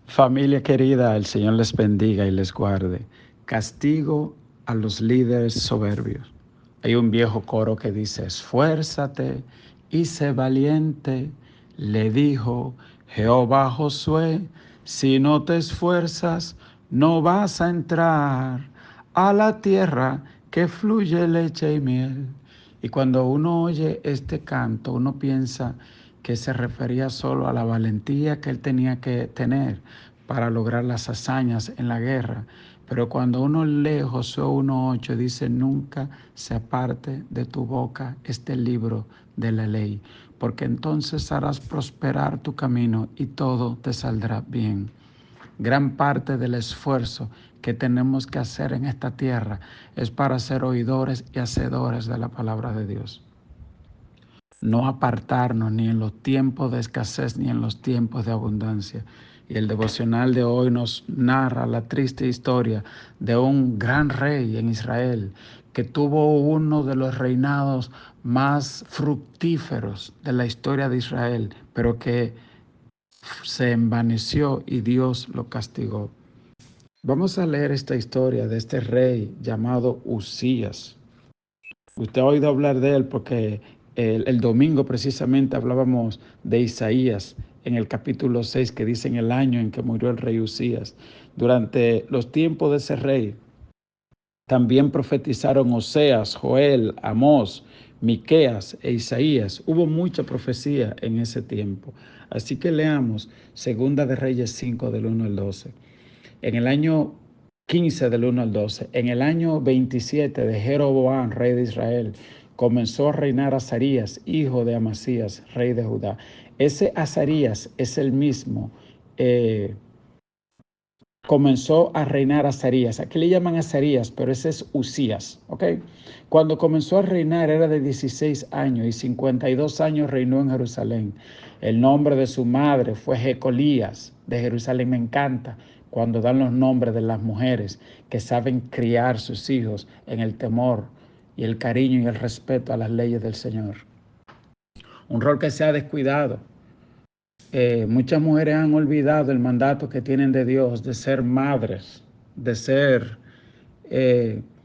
Familia querida, el Señor les bendiga y les guarde. Castigo a los líderes soberbios. Hay un viejo coro que dice: esfuérzate y sé valiente, le dijo Jehová a Josué, si no te esfuerzas, no vas a entrar a la tierra que fluye leche y miel. Y cuando uno oye este canto, uno piensa que se refería solo a la valentía que él tenía que tener para lograr las hazañas en la guerra. Pero cuando uno lee Josué 1:8, dice: nunca se aparte de tu boca este libro de la ley, porque entonces harás prosperar tu camino y todo te saldrá bien. Gran parte del esfuerzo que tenemos que hacer en esta tierra es para ser oidores y hacedores de la palabra de Dios. No apartarnos ni en los tiempos de escasez ni en los tiempos de abundancia. Y el devocional de hoy nos narra la triste historia de un gran rey en Israel que tuvo uno de los reinados más fructíferos de la historia de Israel, pero que se envaneció y Dios lo castigó. Vamos a leer esta historia de este rey llamado Uzías. Usted ha oído hablar de él porque el domingo precisamente hablábamos de Isaías en el capítulo 6, que dice: en el año en que murió el rey Uzías. Durante los tiempos de ese rey también profetizaron Oseas, Joel, Amós, Miqueas e Isaías. Hubo mucha profecía en ese tiempo. Así que leamos Segunda de Reyes 5 del 1 al 12. En el año 15 del 1 al 12, en el año 27 de Jeroboam, rey de Israel, comenzó a reinar Azarías, hijo de Amasías, rey de Judá. Ese Azarías es el mismo. Comenzó a reinar Azarías. Aquí le llaman Azarías, pero ese es Uzías, ¿ok? Cuando comenzó a reinar era de 16 años y 52 años reinó en Jerusalén. El nombre de su madre fue Jecolías de Jerusalén. Me encanta cuando dan los nombres de las mujeres que saben criar sus hijos en el temor y el cariño y el respeto a las leyes del Señor. Un rol que se ha descuidado. Muchas mujeres han olvidado el mandato que tienen de Dios de ser madres, de ser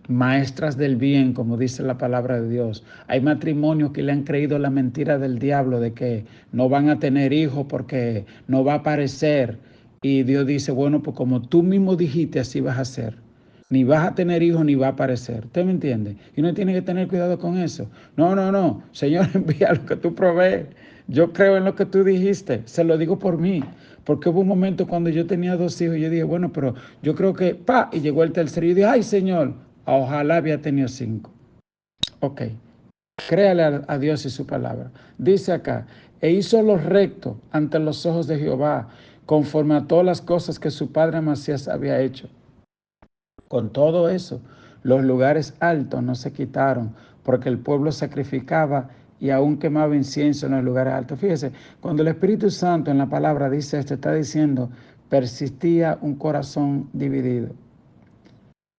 maestras del bien, como dice la palabra de Dios. Hay matrimonios que le han creído la mentira del diablo de que no van a tener hijos porque no va a aparecer. Y Dios dice: bueno, pues como tú mismo dijiste, así vas a ser. Ni vas a tener hijos ni va a aparecer. ¿Usted me entiende? Y uno tiene que tener cuidado con eso. No. Señor, envía lo que tú provees. Yo creo en lo que tú dijiste. Se lo digo por mí. Porque hubo un momento cuando yo tenía 2 hijos y yo dije: bueno, pero yo creo que, y llegó el tercero y yo dije: ay, Señor, ojalá había tenido 5. Ok. Créale a Dios y su palabra. Dice acá: e hizo lo recto ante los ojos de Jehová, conforme a todas las cosas que su padre Amasías había hecho. Con todo eso, los lugares altos no se quitaron, porque el pueblo sacrificaba y aún quemaba incienso en los lugares altos. Fíjese, cuando el Espíritu Santo en la palabra dice esto, está diciendo: persistía un corazón dividido.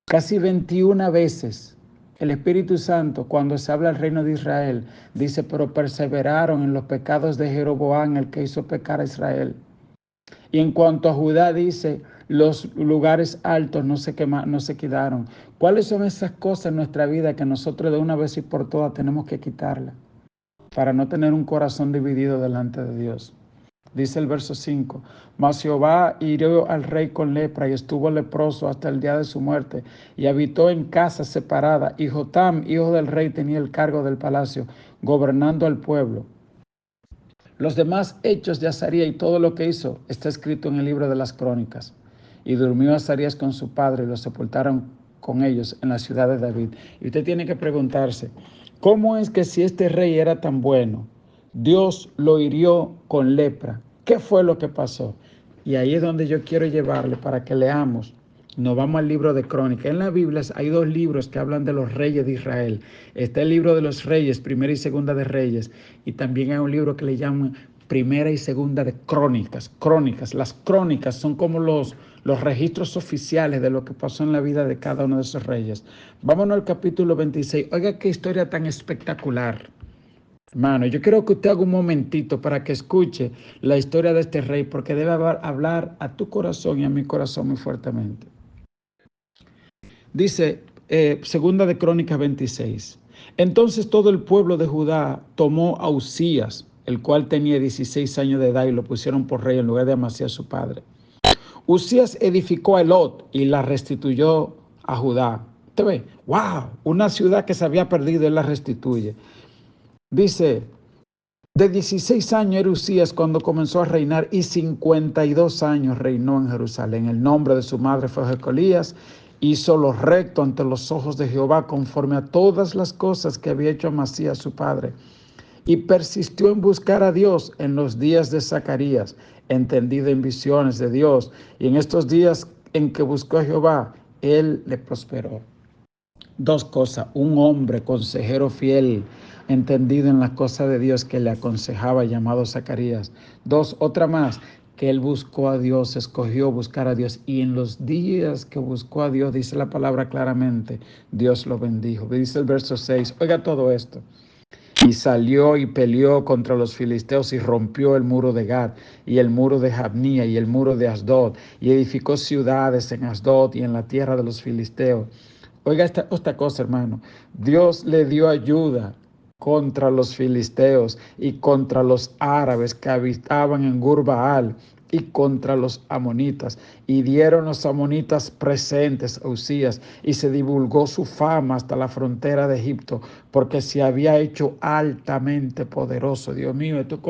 Casi 21 veces el Espíritu Santo, cuando se habla del reino de Israel, dice: pero perseveraron en los pecados de Jeroboam, el que hizo pecar a Israel. Y en cuanto a Judá dice: los lugares altos no se quitaron. ¿Cuáles son esas cosas en nuestra vida que nosotros de una vez y por todas tenemos que quitarlas para no tener un corazón dividido delante de Dios? Dice el verso 5: mas Jehová hirió al rey con lepra y estuvo leproso hasta el día de su muerte y habitó en casa separada. Y Jotam, hijo del rey, tenía el cargo del palacio, gobernando al pueblo. Los demás hechos de Azarías y todo lo que hizo está escrito en el libro de las crónicas. Y durmió Azarías con su padre y lo sepultaron con ellos en la ciudad de David. Y usted tiene que preguntarse: ¿cómo es que si este rey era tan bueno, Dios lo hirió con lepra? ¿Qué fue lo que pasó? Y ahí es donde yo quiero llevarle para que leamos. Nos vamos al libro de Crónicas. En la Biblia hay 2 libros que hablan de los reyes de Israel. Está el libro de los reyes, Primera y Segunda de Reyes. Y también hay un libro que le llaman Primera y Segunda de Crónicas. Crónicas. Las crónicas son como los registros oficiales de lo que pasó en la vida de cada uno de esos reyes. Vámonos al capítulo 26. Oiga qué historia tan espectacular. Hermano, yo quiero que usted haga un momentito para que escuche la historia de este rey, porque debe hablar a tu corazón y a mi corazón muy fuertemente. Dice, segunda de Crónicas 26. Entonces todo el pueblo de Judá tomó a Uzías, el cual tenía 16 años de edad, y lo pusieron por rey en lugar de Amasías su padre. Uzías edificó a Elot y la restituyó a Judá. ¿Usted ve? ¡Wow! Una ciudad que se había perdido, él la restituye. Dice, de 16 años era Uzías cuando comenzó a reinar, y 52 años reinó en Jerusalén. El nombre de su madre fue Jecolías. Hizo lo recto ante los ojos de Jehová, conforme a todas las cosas que había hecho Amasías su padre. Y persistió en buscar a Dios en los días de Zacarías, entendido en visiones de Dios. Y en estos días en que buscó a Jehová, él le prosperó. Dos cosas: un hombre consejero fiel, entendido en las cosas de Dios, que le aconsejaba, llamado Zacarías. Dos, otra más, que él buscó a Dios, escogió buscar a Dios, y en los días que buscó a Dios, dice la palabra claramente, Dios lo bendijo. Dice el verso 6, oiga todo esto. Y salió y peleó contra los filisteos y rompió el muro de Gad y el muro de Jabnía y el muro de Asdod, y edificó ciudades en Asdod y en la tierra de los filisteos. Oiga esta cosa, hermano. Dios le dio ayuda contra los filisteos y contra los árabes que habitaban en Gur-Baal y contra los amonitas. Y dieron los amonitas presentes a Uzías, y se divulgó su fama hasta la frontera de Egipto, porque se había hecho altamente poderoso. Dios mío, esto es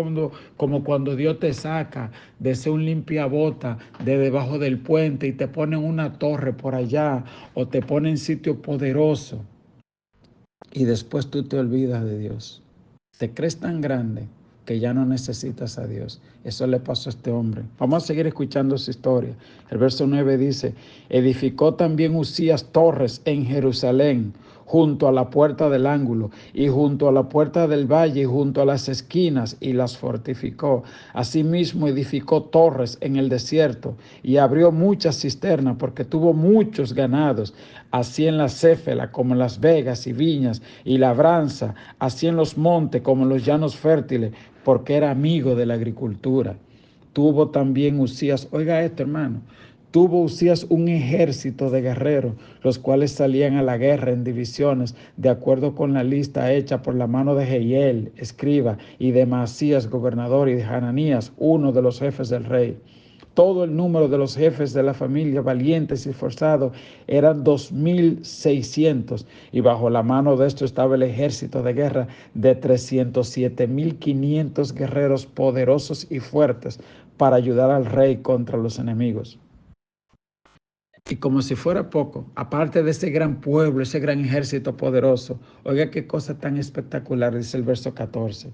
como cuando Dios te saca de ser un limpiabota de debajo del puente y te pone en una torre por allá, o te pone en sitio poderoso, y después tú te olvidas de Dios. Te crees tan grande que ya no necesitas a Dios. Eso le pasó a este hombre. Vamos a seguir escuchando su historia. El verso 9 dice, edificó también Uzías torres en Jerusalén, junto a la puerta del ángulo, y junto a la puerta del valle, y junto a las esquinas, y las fortificó. Asimismo edificó torres en el desierto, y abrió muchas cisternas, porque tuvo muchos ganados, así en la céfela como en las vegas y viñas, y labranza, así en los montes como en los llanos fértiles, porque era amigo de la agricultura. Tuvo también Uzías, oiga esto, hermano, tuvo Uzías un ejército de guerreros, los cuales salían a la guerra en divisiones, de acuerdo con la lista hecha por la mano de Jehiel, escriba, y de Maasías, gobernador, y de Hananías, uno de los jefes del rey. Todo el número de los jefes de la familia, valientes y esforzados, eran 2,600, y bajo la mano de esto estaba el ejército de guerra de 307,500 guerreros poderosos y fuertes para ayudar al rey contra los enemigos. Y como si fuera poco, aparte de ese gran pueblo, ese gran ejército poderoso, oiga qué cosa tan espectacular, dice el verso 14.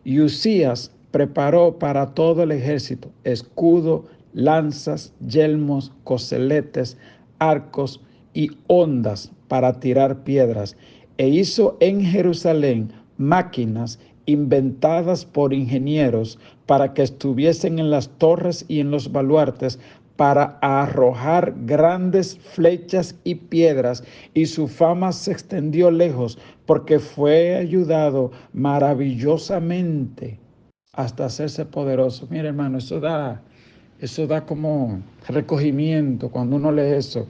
Y Uzías preparó para todo el ejército escudo, lanzas, yelmos, coseletes, arcos y hondas para tirar piedras. E hizo en Jerusalén máquinas inventadas por ingenieros para que estuviesen en las torres y en los baluartes, para arrojar grandes flechas y piedras, y su fama se extendió lejos, porque fue ayudado maravillosamente hasta hacerse poderoso. Mira, hermano, eso da como recogimiento cuando uno lee eso.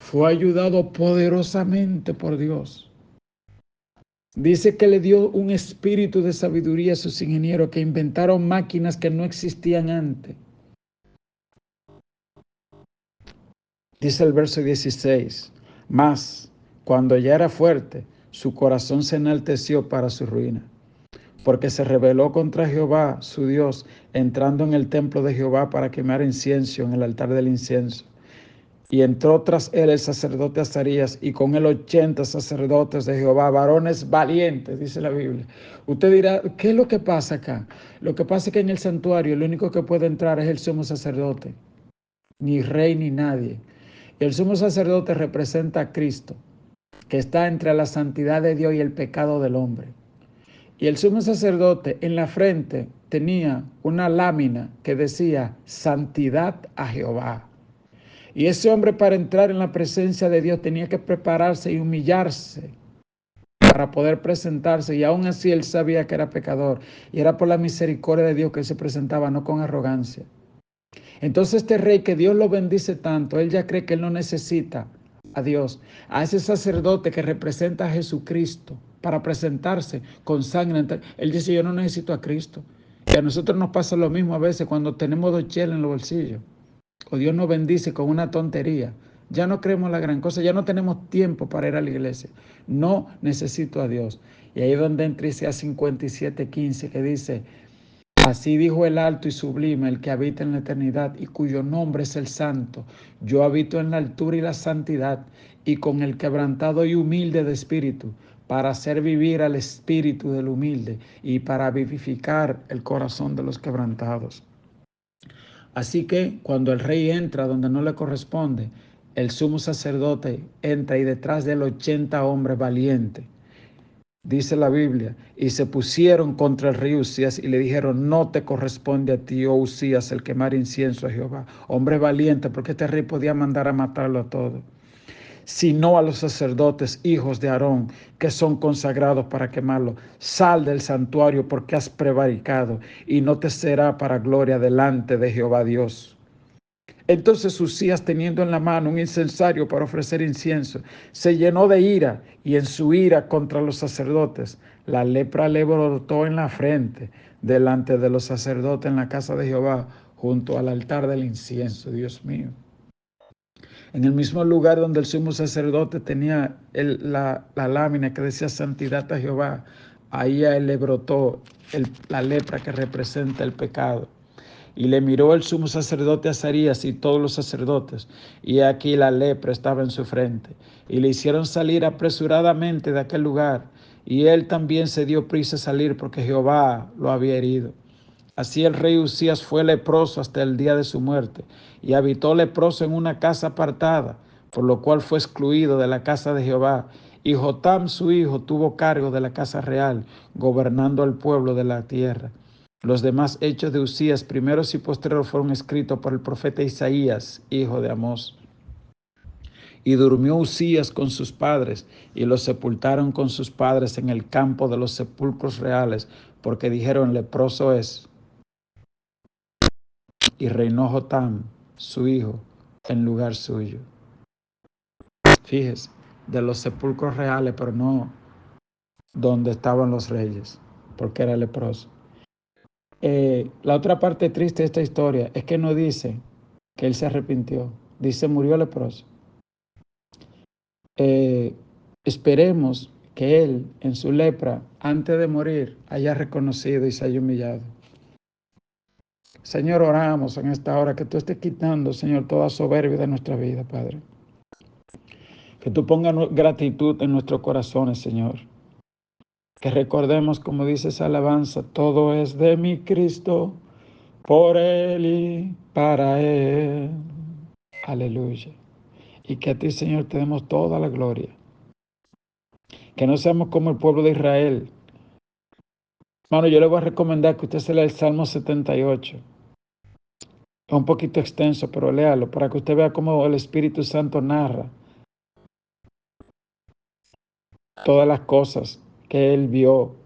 Fue ayudado poderosamente por Dios. Dice que le dio un espíritu de sabiduría a sus ingenieros, que inventaron máquinas que no existían antes. Dice el verso 16, mas cuando ya era fuerte, su corazón se enalteció para su ruina, porque se rebeló contra Jehová, su Dios, entrando en el templo de Jehová para quemar incienso en el altar del incienso. Y entró tras él el sacerdote Azarías, y con él 80 sacerdotes de Jehová, varones valientes, dice la Biblia. Usted dirá, ¿qué es lo que pasa acá? Lo que pasa es que en el santuario el único que puede entrar es el sumo sacerdote, ni rey ni nadie. El sumo sacerdote representa a Cristo, que está entre la santidad de Dios y el pecado del hombre. Y el sumo sacerdote en la frente tenía una lámina que decía santidad a Jehová. Y ese hombre, para entrar en la presencia de Dios, tenía que prepararse y humillarse para poder presentarse, y aún así él sabía que era pecador, y era por la misericordia de Dios que él se presentaba, no con arrogancia. Entonces este rey, que Dios lo bendice tanto, él ya cree que él no necesita a Dios, a ese sacerdote que representa a Jesucristo para presentarse con sangre. Él dice, yo no necesito a Cristo. Y a nosotros nos pasa lo mismo a veces cuando tenemos 2 chelas en los bolsillos, o Dios nos bendice con una tontería. Ya no creemos la gran cosa, ya no tenemos tiempo para ir a la iglesia. No necesito a Dios. Y ahí es donde entra Isaías 57:15, que dice, así dijo el alto y sublime, el que habita en la eternidad y cuyo nombre es el santo. Yo habito en la altura y la santidad, y con el quebrantado y humilde de espíritu, para hacer vivir al espíritu del humilde y para vivificar el corazón de los quebrantados. Así que cuando el rey entra donde no le corresponde, el sumo sacerdote entra y detrás de él 80 hombres valientes. Dice la Biblia, y se pusieron contra el rey Usías y le dijeron, no te corresponde a ti, oh Usías, el quemar incienso a Jehová. Hombre valiente, porque este rey podía mandar a matarlo a todos, sino a los sacerdotes, hijos de Aarón, que son consagrados para quemarlo. Sal del santuario, porque has prevaricado, y no te será para gloria delante de Jehová Dios. Entonces Usías, teniendo en la mano un incensario para ofrecer incienso, se llenó de ira, y en su ira contra los sacerdotes, la lepra le brotó en la frente delante de los sacerdotes en la casa de Jehová, junto al altar del incienso. Dios mío. En el mismo lugar donde el sumo sacerdote tenía la lámina que decía santidad a Jehová, ahí a él le brotó la lepra que representa el pecado. Y le miró el sumo sacerdote Azarías y todos los sacerdotes, y aquí la lepra estaba en su frente. Y le hicieron salir apresuradamente de aquel lugar, y él también se dio prisa a salir porque Jehová lo había herido. Así el rey Usías fue leproso hasta el día de su muerte, y habitó leproso en una casa apartada, por lo cual fue excluido de la casa de Jehová. Y Jotam su hijo tuvo cargo de la casa real, gobernando al pueblo de la tierra. Los demás hechos de Usías, primeros y postreros, fueron escritos por el profeta Isaías, hijo de Amós. Y durmió Usías con sus padres, y los sepultaron con sus padres en el campo de los sepulcros reales, porque dijeron, leproso es. Y reinó Jotam, su hijo, en lugar suyo. Fíjese, de los sepulcros reales, pero no donde estaban los reyes, porque era leproso. La otra parte triste de esta historia es que no dice que él se arrepintió, dice murió leproso. Esperemos que él en su lepra, antes de morir, haya reconocido y se haya humillado. Señor, oramos en esta hora que tú estés quitando, Señor, toda soberbia de nuestra vida, Padre. Que tú pongas gratitud en nuestros corazones, Señor. Que recordemos, como dice esa alabanza, todo es de mi Cristo, por Él y para Él. Aleluya. Y que a ti, Señor, te demos toda la gloria. Que no seamos como el pueblo de Israel. Hermano, yo le voy a recomendar que usted se lea el Salmo 78. Es un poquito extenso, pero léalo para que usted vea cómo el Espíritu Santo narra todas las cosas que Él vio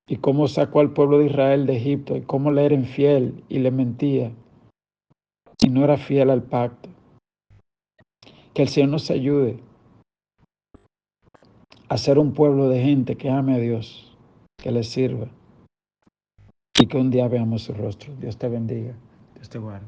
y cómo sacó al pueblo de Israel de Egipto y cómo le era infiel y le mentía y no era fiel al pacto. Que el Señor nos ayude a ser un pueblo de gente que ame a Dios, que le sirva y que un día veamos su rostro. Dios te bendiga, Dios te guarde.